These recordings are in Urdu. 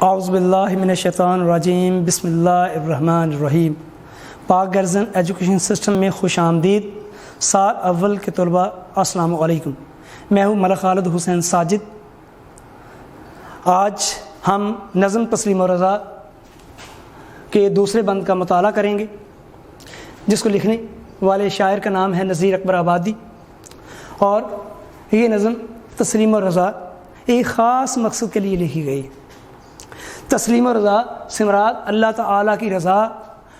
اعوذ باللہ من الشیطان الرجیم، بسم اللہ الرحمن الرحیم۔ پاک گرزن ایجوکیشن سسٹم میں خوش آمدید۔ سال اول کے طلباء السلام علیکم، میں ہوں ملک خالد حسین ساجد۔ آج ہم نظم تسلیم و رضا کے دوسرے بند کا مطالعہ کریں گے، جس کو لکھنے والے شاعر کا نام ہے نذیر اکبر آبادی، اور یہ نظم تسلیم و رضا ایک خاص مقصد کے لیے لکھی گئی۔ تسلیم و رضا سے مراد اللہ تعالیٰ کی رضا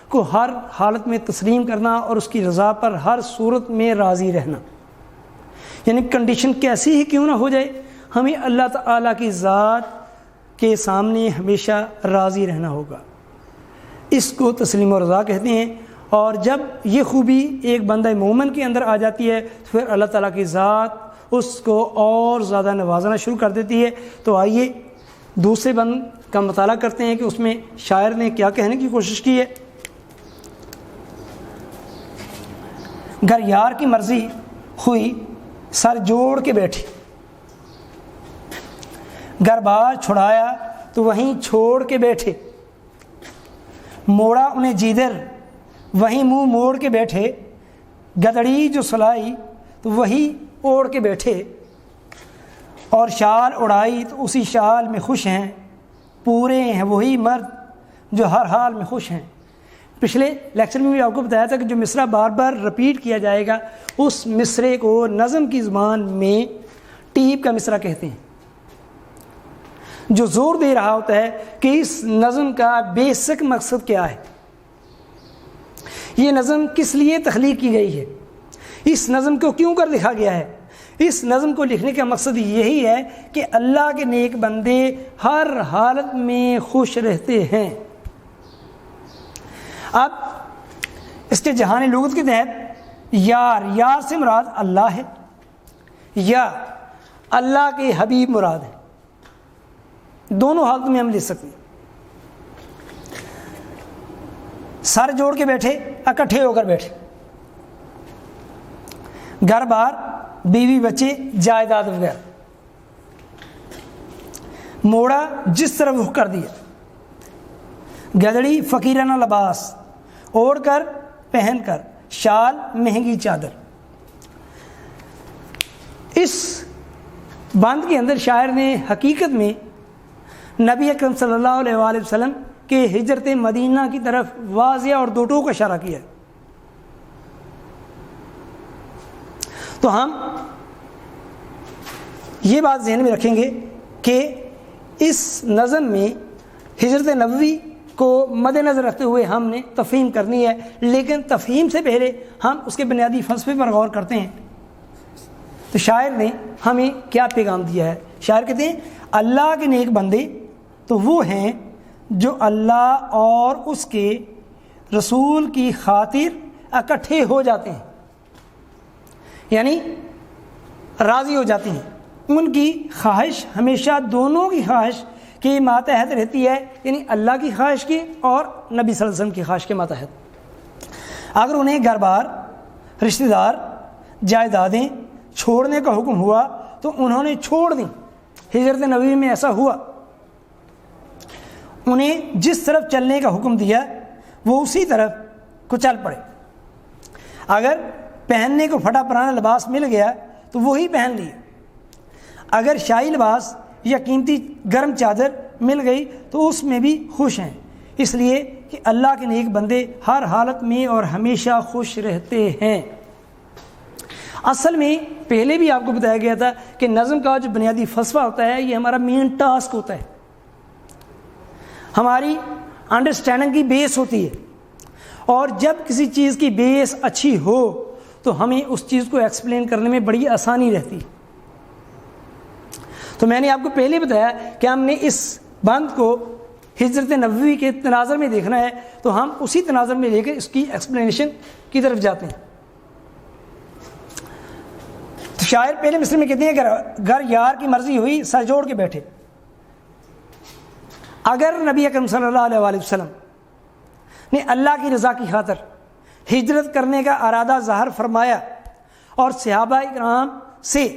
کو ہر حالت میں تسلیم کرنا اور اس کی رضا پر ہر صورت میں راضی رہنا، یعنی کنڈیشن کیسی ہی کیوں نہ ہو جائے، ہمیں اللہ تعالیٰ کی ذات کے سامنے ہمیشہ راضی رہنا ہوگا۔ اس کو تسلیم و رضا کہتے ہیں، اور جب یہ خوبی ایک بندہ مومن کے اندر آ جاتی ہے تو پھر اللہ تعالیٰ کی ذات اس کو اور زیادہ نوازنا شروع کر دیتی ہے۔ تو آئیے دوسرے بند کا مطالعہ کرتے ہیں کہ اس میں شاعر نے کیا کہنے کی کوشش کی ہے۔ گر یار کی مرضی ہوئی سر جوڑ کے بیٹھی، گر بار چھڑایا تو وہیں چھوڑ کے بیٹھے، موڑا انہیں جیدر وہیں منہ موڑ کے بیٹھے، گدڑی جو سلائی تو وہی اوڑھ کے بیٹھے، اور شال اڑائی تو اسی شال میں خوش ہیں، پورے ہیں وہی مرد جو ہر حال میں خوش ہیں۔ پچھلے لیکچر میں بھی آپ کو بتایا تھا کہ جو مصرع بار بار رپیٹ کیا جائے گا اس مصرے کو نظم کی زبان میں ٹیپ کا مصرع کہتے ہیں، جو زور دے رہا ہوتا ہے کہ اس نظم کا بیسک مقصد کیا ہے، یہ نظم کس لیے تخلیق کی گئی ہے، اس نظم کو کیوں کر لکھا گیا ہے۔ اس نظم کو لکھنے کا مقصد یہی ہے کہ اللہ کے نیک بندے ہر حالت میں خوش رہتے ہیں۔ اب اس کے جہان لغت کے تحت یار سے مراد اللہ ہے یا اللہ کے حبیب مراد ہے، دونوں حالتوں میں ہم لکھ سکتے ہیں۔ سر جوڑ کے بیٹھے، اکٹھے ہو کر بیٹھے، گھر بار بیوی بچے جائیداد وغیرہ، موڑا جس طرف رخ کر دیا، گدڑی فقیرانہ لباس اوڑھ کر پہن کر، شال مہنگی چادر۔ اس بند کے اندر شاعر نے حقیقت میں نبی اکرم صلی اللہ علیہ وآلہ وسلم کے ہجرت مدینہ کی طرف واضح اور دو ٹوک اشارہ کیا ہے۔ تو ہم یہ بات ذہن میں رکھیں گے کہ اس نظم میں ہجرت نبوی کو مد نظر رکھتے ہوئے ہم نے تفہیم کرنی ہے، لیکن تفہیم سے پہلے ہم اس کے بنیادی فلسفے پر غور کرتے ہیں۔ تو شاعر نے ہمیں کیا پیغام دیا ہے؟ شاعر کہتے ہیں اللہ کے نیک بندے تو وہ ہیں جو اللہ اور اس کے رسول کی خاطر اکٹھے ہو جاتے ہیں، یعنی راضی ہو جاتے ہیں۔ ان کی خواہش ہمیشہ دونوں کی خواہش کے ماتحت رہتی ہے، یعنی اللہ کی خواہش کی اور نبی صلی اللہ علیہ وسلم کی خواہش کے ماتحت۔ اگر انہیں گھر بار، رشتہ دار، جائیدادیں چھوڑنے کا حکم ہوا تو انہوں نے چھوڑ دیں۔ ہجرت نبوی میں ایسا ہوا، انہیں جس طرف چلنے کا حکم دیا وہ اسی طرف کو چل پڑے۔ اگر پہننے کو پھٹا پرانا لباس مل گیا تو وہی پہن لیا، اگر شاہی لباس یا قیمتی گرم چادر مل گئی تو اس میں بھی خوش ہیں، اس لیے کہ اللہ کے نیک بندے ہر حالت میں اور ہمیشہ خوش رہتے ہیں۔ اصل میں پہلے بھی آپ کو بتایا گیا تھا کہ نظم کا جو بنیادی فلسفہ ہوتا ہے یہ ہمارا مین ٹاسک ہوتا ہے، ہماری انڈرسٹینڈنگ کی بیس ہوتی ہے، اور جب کسی چیز کی بیس اچھی ہو تو ہمیں اس چیز کو ایکسپلین کرنے میں بڑی آسانی رہتی۔ تو میں نے آپ کو پہلے بتایا کہ ہم نے اس بند کو ہجرت نبوی کے تناظر میں دیکھنا ہے، تو ہم اسی تناظر میں لے کے اس کی ایکسپلینیشن کی طرف جاتے ہیں۔ تو شاعر پہلے مصرے میں کہتے ہیں گر یار کی مرضی ہوئی سر جوڑ کے بیٹھے۔ اگر نبی اکرم صلی اللہ علیہ وآلہ وسلم نے اللہ کی رضا کی خاطر ہجرت کرنے کا ارادہ ظاہر فرمایا اور صحابہ کرام سے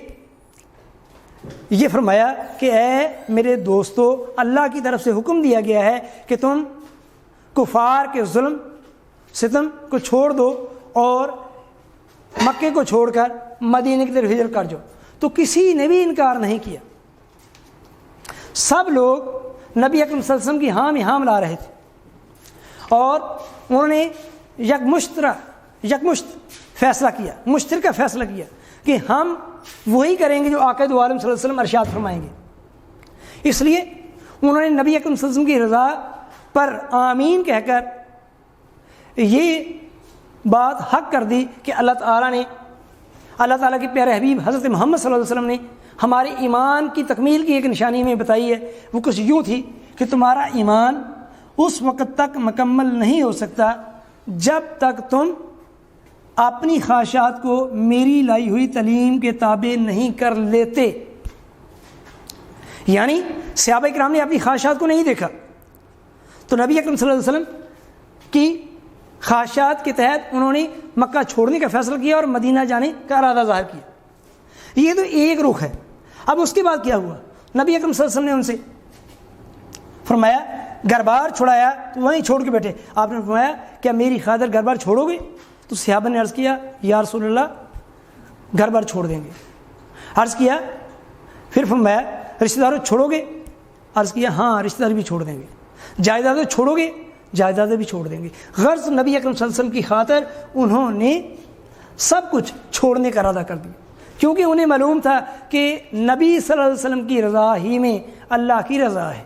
یہ فرمایا کہ اے میرے دوستو، اللہ کی طرف سے حکم دیا گیا ہے کہ تم کفار کے ظلم ستم کو چھوڑ دو اور مکے کو چھوڑ کر مدینے کی طرف ہجرت کر جاؤ۔ تو کسی نے بھی انکار نہیں کیا، سب لوگ نبی اکرم صلی اللہ علیہ وسلم کی ہاں میں ہاں ملا رہے تھے، اور انہوں نے یکمشت فیصلہ کیا، مشترکہ فیصلہ کیا کہ ہم وہی کریں گے جو آقا دو عالم صلی اللہ علیہ وسلم ارشاد فرمائیں گے۔ اس لیے انہوں نے نبی اکرم صلی اللہ علیہ وسلم کی رضا پر آمین کہہ کر یہ بات حق کر دی کہ اللہ تعالیٰ کے پیارے حبیب حضرت محمد صلی اللہ علیہ وسلم نے ہمارے ایمان کی تکمیل کی ایک نشانی میں بتائی ہے۔ وہ کچھ یوں تھی کہ تمہارا ایمان اس وقت تک مکمل نہیں ہو سکتا جب تک تم اپنی خواہشات کو میری لائی ہوئی تعلیم کے تابع نہیں کر لیتے۔ یعنی صحابہ کرام نے اپنی خواہشات کو نہیں دیکھا، تو نبی اکرم صلی اللہ علیہ وسلم کی خواہشات کے تحت انہوں نے مکہ چھوڑنے کا فیصلہ کیا اور مدینہ جانے کا ارادہ ظاہر کیا۔ یہ تو ایک رخ ہے۔ اب اس کے بعد کیا ہوا؟ نبی اکرم صلی اللہ علیہ وسلم نے ان سے فرمایا گھر بار چھڑایا تو وہیں چھوڑ کے بیٹھے۔ آپ نے فرمایا کیا میری خاطر گھر بار چھوڑو گے؟ تو صحابہ نے عرض کیا یا رسول اللہ گھر بار چھوڑ دیں گے۔ عرض کیا پھر فرمایا رشتہ داروں چھوڑو گے؟ عرض کیا ہاں رشتہ دار بھی چھوڑ دیں گے۔ جائیدادیں چھوڑو گے؟ جائیدادیں بھی چھوڑ دیں گے۔ غرض نبی اکرم صلی اللہ علیہ وسلم کی خاطر انہوں نے سب کچھ چھوڑنے کا ارادہ کر دیا، کیونکہ انہیں معلوم تھا کہ نبی صلی اللہ علیہ وسلم کی رضا ہی میں اللہ کی رضا ہے۔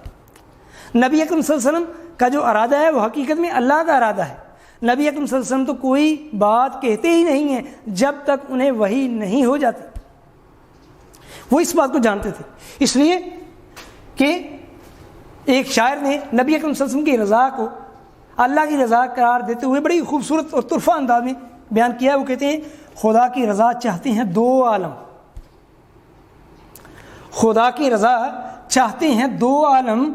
نبی اکرم صلی اللہ علیہ وسلم کا جو ارادہ ہے وہ حقیقت میں اللہ کا ارادہ ہے۔ نبی اکرم صلی اللہ علیہ وسلم تو کوئی بات کہتے ہی نہیں ہیں جب تک انہیں وحی نہیں ہو جاتی، وہ اس بات کو جانتے تھے۔ اس لیے کہ ایک شاعر نے نبی اکرم صلی اللہ علیہ وسلم کی رضا کو اللہ کی رضا قرار دیتے ہوئے بڑی خوبصورت اور طرفہ انداز میں بیان کیا ہے۔ وہ کہتے ہیں خدا کی رضا چاہتے ہیں دو عالم، خدا کی رضا چاہتے ہیں دو عالم،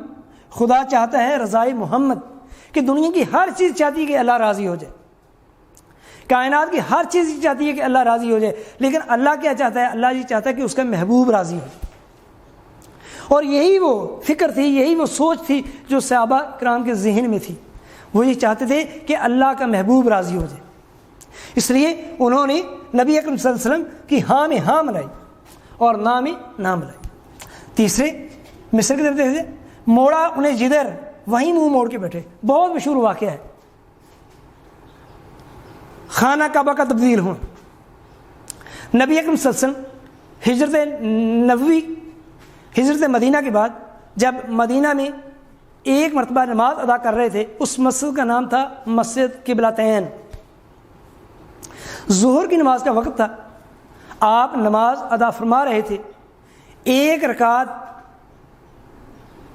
خدا چاہتا ہے رضائے محمد، کہ دنیا کی ہر چیز چاہتی ہے کہ اللہ راضی ہو جائے، کائنات کی ہر چیز چاہتی ہے کہ اللہ راضی ہو جائے، لیکن اللہ کیا چاہتا ہے؟ اللہ یہ چاہتا ہے کہ اس کا محبوب راضی ہو جائے۔ اور یہی وہ فکر تھی، یہی وہ سوچ تھی جو صحابہ کرام کے ذہن میں تھی۔ وہ یہ چاہتے تھے کہ اللہ کا محبوب راضی ہو جائے، اس لیے انہوں نے نبی اکرم صلی اللہ علیہ وسلم کی ہاں میں ہاں ملائی اور نہ میں نہ ملائی۔ تیسرے مصر کی طرف دیکھتے موڑا انہیں جدھر وہیں منہ موڑ کے بیٹھے۔ بہت مشہور واقعہ ہے، خانہ کعبہ کا تبدیل ہونا۔ نبی اکرم صلی اللہ علیہ وسلم ہجرت مدینہ کے بعد جب مدینہ میں ایک مرتبہ نماز ادا کر رہے تھے، اس مسجد کا نام تھا مسجد قبلتین۔ ظہر کی نماز کا وقت تھا، آپ نماز ادا فرما رہے تھے، ایک رکعت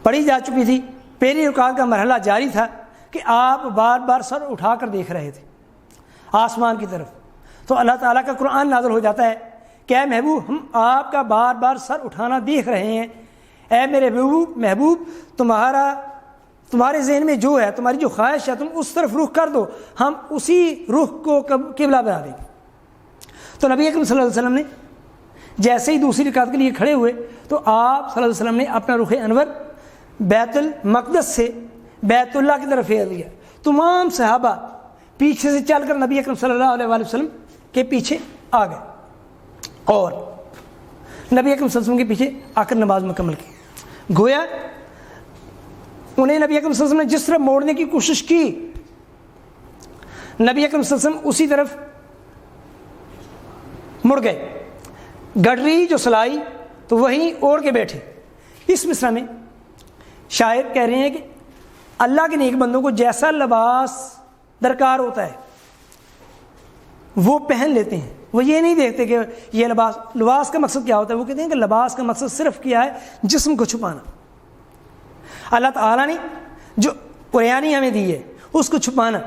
پڑھی جا چکی تھی، پہلی رکعت کا مرحلہ جاری تھا کہ آپ بار بار سر اٹھا کر دیکھ رہے تھے آسمان کی طرف۔ تو اللہ تعالیٰ کا قرآن نازل ہو جاتا ہے کہ اے محبوب ہم آپ کا بار بار سر اٹھانا دیکھ رہے ہیں، اے میرے محبوب تمہارے ذہن میں جو ہے، تمہاری جو خواہش ہے، تم اس طرف رخ کر دو، ہم اسی رخ کو قبلہ بنا دیں گے۔ تو نبی اکرم صلی اللہ علیہ وسلم نے جیسے ہی دوسری رکعت کے لیے کھڑے ہوئے تو آپ صلی اللہ علیہ وسلم نے اپنا رخ انور بیت المقدس سے بیت اللہ کی طرف پھیر لیا۔ تمام صحابہ پیچھے سے چل کر نبی اکرم صلی اللہ علیہ وسلم کے پیچھے آ گئے اور نبی اکرم صلی اللہ علیہ وسلم کے پیچھے آ کر نماز مکمل کی۔ گویا انہیں نبی اکرم صلی اللہ علیہ وسلم نے جس طرف موڑنے کی کوشش کی، نبی اکرم صلی اللہ علیہ وسلم اسی طرف مڑ گئے۔ گڈری جو سلائی تو وہیں اوڑھ کے بیٹھے۔ اس مصرع میں شاعر کہہ رہے ہیں کہ اللہ کے نیک بندوں کو جیسا لباس درکار ہوتا ہے وہ پہن لیتے ہیں، وہ یہ نہیں دیکھتے کہ یہ لباس کا مقصد کیا ہوتا ہے۔ وہ کہتے ہیں کہ لباس کا مقصد صرف کیا ہے جسم کو چھپانا۔ اللہ تعالیٰ نے جو قریانی ہمیں دی ہے اس کو چھپانا،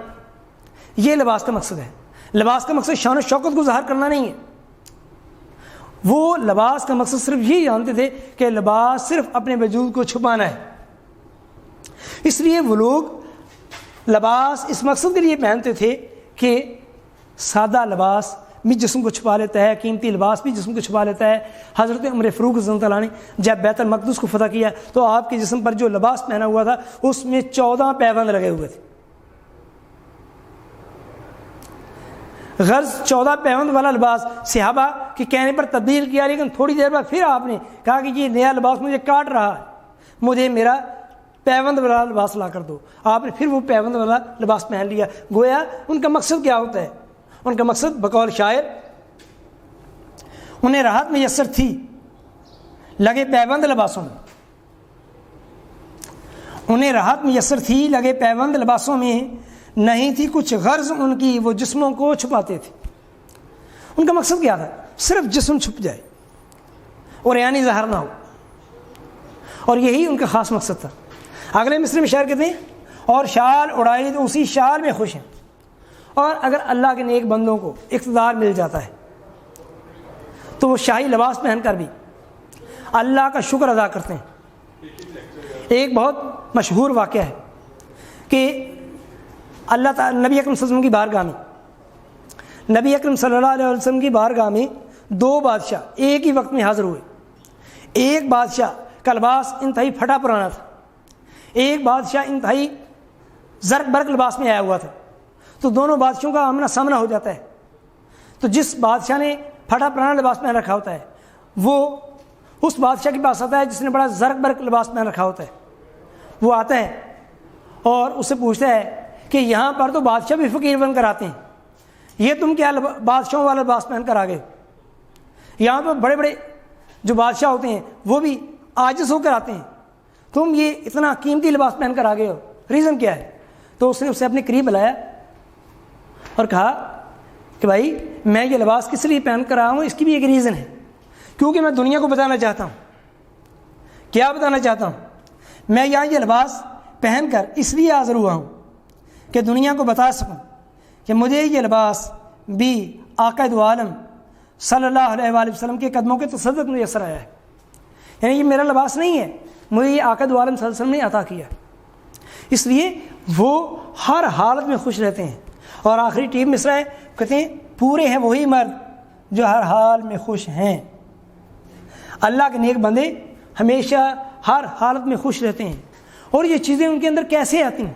یہ لباس کا مقصد ہے۔ لباس کا مقصد شان و شوکت کو ظاہر کرنا نہیں ہے، وہ لباس کا مقصد صرف یہ جانتے تھے کہ لباس صرف اپنے وجود کو چھپانا ہے۔ اس لیے وہ لوگ لباس اس مقصد کے لیے پہنتے تھے کہ سادہ لباس بھی جسم کو چھپا لیتا ہے، قیمتی لباس بھی جسم کو چھپا لیتا ہے۔ حضرت عمر فاروق رضی اللہ عنہ نے جب بیت المقدس کو فتح کیا تو آپ کے جسم پر جو لباس پہنا ہوا تھا اس میں 14 پیوند لگے ہوئے تھے۔ غرض 14 پیوند والا لباس صحابہ کے کہنے پر تبدیل کیا، لیکن تھوڑی دیر بعد پھر آپ نے کہا کہ یہ نیا لباس مجھے کاٹ رہا ہے، مجھے میرا پیوند والا لباس لا کر دو۔ آپ نے پھر وہ پیوند والا لباس پہن لیا۔ گویا ان کا مقصد کیا ہوتا ہے؟ ان کا مقصد بقول شاعر، انہیں راحت میسر تھی لگے پیوند لباسوں میں، انہیں راحت میسر تھی لگے پیوند لباسوں میں، نہیں تھی کچھ غرض ان کی وہ جسموں کو چھپاتے تھے۔ ان کا مقصد کیا تھا؟ صرف جسم چھپ جائے اور یعنی ظاہر نہ ہو، اور یہی ان کا خاص مقصد تھا۔ اگلے مصرے میں شاعر کہتے ہیں اور شال اڑائی تو اسی شال میں خوش ہیں۔ اور اگر اللہ کے نیک بندوں کو اقتدار مل جاتا ہے تو وہ شاہی لباس پہن کر بھی اللہ کا شکر ادا کرتے ہیں۔ ایک بہت مشہور واقعہ ہے کہ اللہ تعالی نبی اکرم صلی اللہ علیہ وسلم کی بارگاہ میں، نبی اکرم صلی اللہ علیہ وسلم کی بارگاہ میں 2 بادشاہ ایک ہی وقت میں حاضر ہوئے۔ ایک بادشاہ کا لباس انتہائی پھٹا پرانا تھا، ایک بادشاہ انتہائی زرق برق لباس میں آیا ہوا تھا۔ تو دونوں بادشاہوں کا آمنا سامنا ہو جاتا ہے۔ تو جس بادشاہ نے پھٹا پرانا لباس پہن رکھا ہوتا ہے وہ اس بادشاہ کے پاس آتا ہے جس نے بڑا زرق برق لباس پہن رکھا ہوتا ہے۔ وہ آتا ہے اور اس سے پوچھتا ہے کہ یہاں پر تو بادشاہ بھی فقیر بن کر آتے ہیں، یہ تم کیا بادشاہوں والا لباس پہن کر آ گئے؟ یہاں تو بڑے بڑے جو بادشاہ ہوتے ہیں وہ بھی عاجز ہو کر آتے ہیں، تم یہ اتنا قیمتی لباس پہن کر آ گئے ہو، ریزن کیا ہے؟ تو اس نے اسے اپنے قریب بلایا اور کہا کہ بھائی میں یہ لباس کس لیے پہن کر آیا ہوں، اس کی بھی ایک ریزن ہے، کیونکہ میں دنیا کو بتانا چاہتا ہوں۔ کیا بتانا چاہتا ہوں؟ میں یہاں یہ لباس پہن کر اس لیے حاضر ہوا ہوں کہ دنیا کو بتا سکوں کہ مجھے یہ لباس بھی آقا دو عالم صلی اللہ علیہ وآلہ وسلم کے قدموں کے تصدق میسر آیا ہے۔ یعنی یہ میرا لباس نہیں ہے، مجھے یہ آقا دو عالم صلی اللہ علیہ وسلم نے عطا کیا، اس لیے وہ ہر حالت میں خوش رہتے ہیں۔ اور آخری ٹیپ مصرع ہے، کہتے ہیں پورے ہیں وہی مرد جو ہر حال میں خوش ہیں۔ اللہ کے نیک بندے ہمیشہ ہر حالت میں خوش رہتے ہیں۔ اور یہ چیزیں ان کے اندر کیسے آتی ہیں؟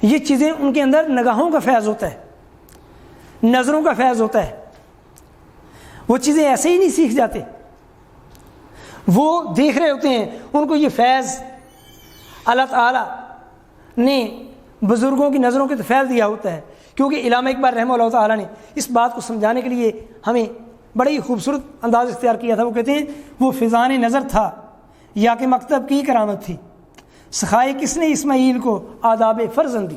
یہ چیزیں ان کے اندر نگاہوں کا فیض ہوتا ہے، نظروں کا فیض ہوتا ہے۔ وہ چیزیں ایسے ہی نہیں سیکھ جاتے، وہ دیکھ رہے ہوتے ہیں، ان کو یہ فیض اللہ تعالیٰ نے بزرگوں کی نظروں کے فیض دیا ہوتا ہے۔ کیونکہ علامہ اقبال رحمہ اللہ تعالیٰ نے اس بات کو سمجھانے کے لیے ہمیں بڑی خوبصورت انداز اختیار کیا تھا۔ وہ کہتے ہیں وہ فضان نظر تھا یا کہ مکتب کی کرامت تھی، سکھائے کس نے اسماعیل کو آداب فرزندی۔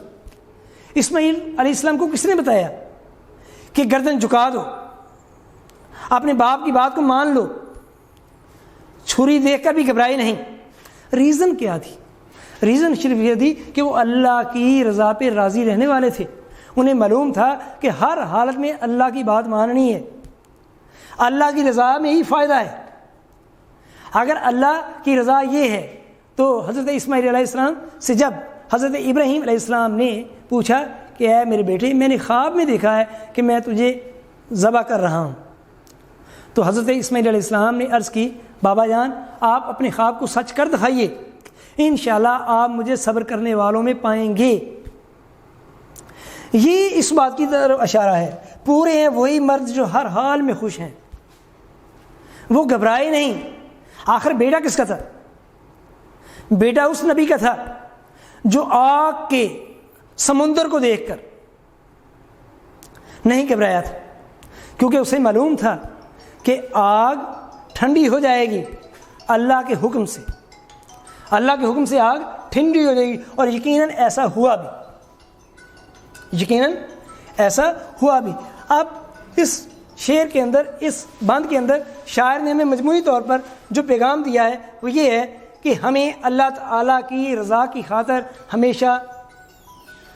اسماعیل علیہ السلام کو کس نے بتایا کہ گردن جھکا دو، اپنے باپ کی بات کو مان لو، چھری دیکھ کر بھی گھبرائے نہیں؟ ریزن کیا تھی؟ ریزن صرف یہ تھی کہ وہ اللہ کی رضا پہ راضی رہنے والے تھے۔ انہیں معلوم تھا کہ ہر حالت میں اللہ کی بات ماننی ہے، اللہ کی رضا میں ہی فائدہ ہے۔ اگر اللہ کی رضا یہ ہے تو حضرت اسماعیل علیہ السلام سے جب حضرت ابراہیم علیہ السلام نے پوچھا کہ اے میرے بیٹے، میں نے خواب میں دیکھا ہے کہ میں تجھے ذبح کر رہا ہوں، تو حضرت اسماعیل علیہ السلام نے عرض کی بابا جان آپ اپنے خواب کو سچ کر دکھائیے، انشاءاللہ آپ مجھے صبر کرنے والوں میں پائیں گے۔ یہ اس بات کی طرف اشارہ ہے، پورے ہیں وہی مرد جو ہر حال میں خوش ہیں، وہ گھبرائے نہیں۔ آخر بیٹا کس کا تھا؟ بیٹا اس نبی کا تھا جو آگ کے سمندر کو دیکھ کر نہیں گھبرایا تھا، کیونکہ اسے معلوم تھا کہ آگ ٹھنڈی ہو جائے گی اللہ کے حکم سے، اللہ کے حکم سے آگ ٹھنڈی ہو جائے گی۔ اور یقیناً ایسا ہوا بھی، یقیناً ایسا ہوا بھی۔ اب اس شعر کے اندر، اس بند کے اندر شاعر نے ہمیں مجموعی طور پر جو پیغام دیا ہے وہ یہ ہے کہ ہمیں اللہ تعالیٰ کی رضا کی خاطر ہمیشہ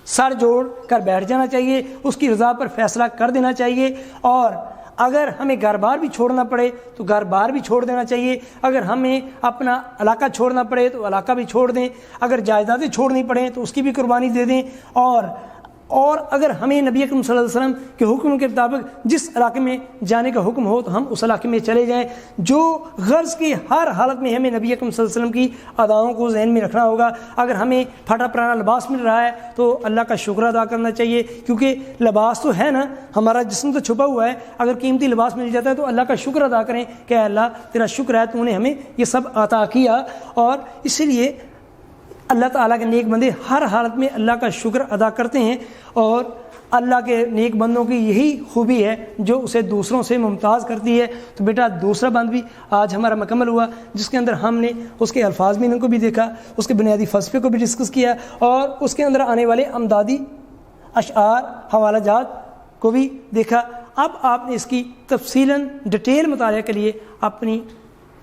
سر جوڑ کر بیٹھ جانا چاہیے، اس کی رضا پر فیصلہ کر دینا چاہیے، اور اگر ہمیں گھر بار بھی چھوڑنا پڑے تو گھر بار بھی چھوڑ دینا چاہیے، اگر ہمیں اپنا علاقہ چھوڑنا پڑے تو علاقہ بھی چھوڑ دیں، اگر جائیدادیں چھوڑنی پڑیں تو اس کی بھی قربانی دے دیں، اور اور اگر ہمیں نبی اکرم صلی اللہ علیہ وسلم کے حکم کے مطابق جس علاقے میں جانے کا حکم ہو تو ہم اس علاقے میں چلے جائیں، جو غرض کی ہر حالت میں ہمیں نبی اکرم صلی اللہ علیہ وسلم کی اداؤں کو ذہن میں رکھنا ہوگا۔ اگر ہمیں پھٹا پرانا لباس مل رہا ہے تو اللہ کا شکر ادا کرنا چاہیے، کیونکہ لباس تو ہے نا، ہمارا جسم تو چھپا ہوا ہے، اگر قیمتی لباس مل جاتا ہے تو اللہ کا شکر ادا کریں کہ اللہ تیرا شکر ہے تو نے ہمیں یہ سب عطا کیا۔ اور اسی لیے اللہ تعالیٰ کے نیک بندے ہر حالت میں اللہ کا شکر ادا کرتے ہیں، اور اللہ کے نیک بندوں کی یہی خوبی ہے جو اسے دوسروں سے ممتاز کرتی ہے۔ تو بیٹا دوسرا بند بھی آج ہمارا مکمل ہوا، جس کے اندر ہم نے اس کے الفاظ میں ان کو بھی دیکھا، اس کے بنیادی فلسفے کو بھی ڈسکس کیا، اور اس کے اندر آنے والے امدادی اشعار حوالہ جات کو بھی دیکھا۔ اب آپ نے اس کی تفصیلاً ڈیٹیل مطالعہ کے لیے اپنی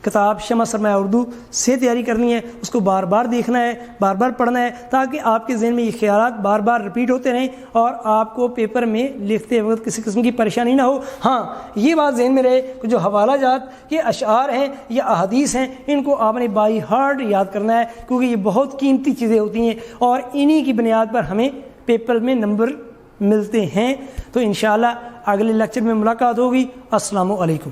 کتاب شمع سرمایہ اردو سے تیاری کرنی ہے، اس کو بار بار دیکھنا ہے، بار بار پڑھنا ہے، تاکہ آپ کے ذہن میں یہ خیالات بار بار رپیٹ ہوتے رہیں اور آپ کو پیپر میں لکھتے وقت کسی قسم کی پریشانی نہ ہو۔ ہاں یہ بات ذہن میں رہے کہ جو حوالہ جات یہ اشعار ہیں یا احادیث ہیں، ان کو آپ نے بائی ہارٹ یاد کرنا ہے، کیونکہ یہ بہت قیمتی چیزیں ہوتی ہیں اور انہی کی بنیاد پر ہمیں پیپر میں نمبر ملتے ہیں۔ تو انشاءاللہ اگلے لیکچر میں ملاقات ہوگی۔ السلام علیکم۔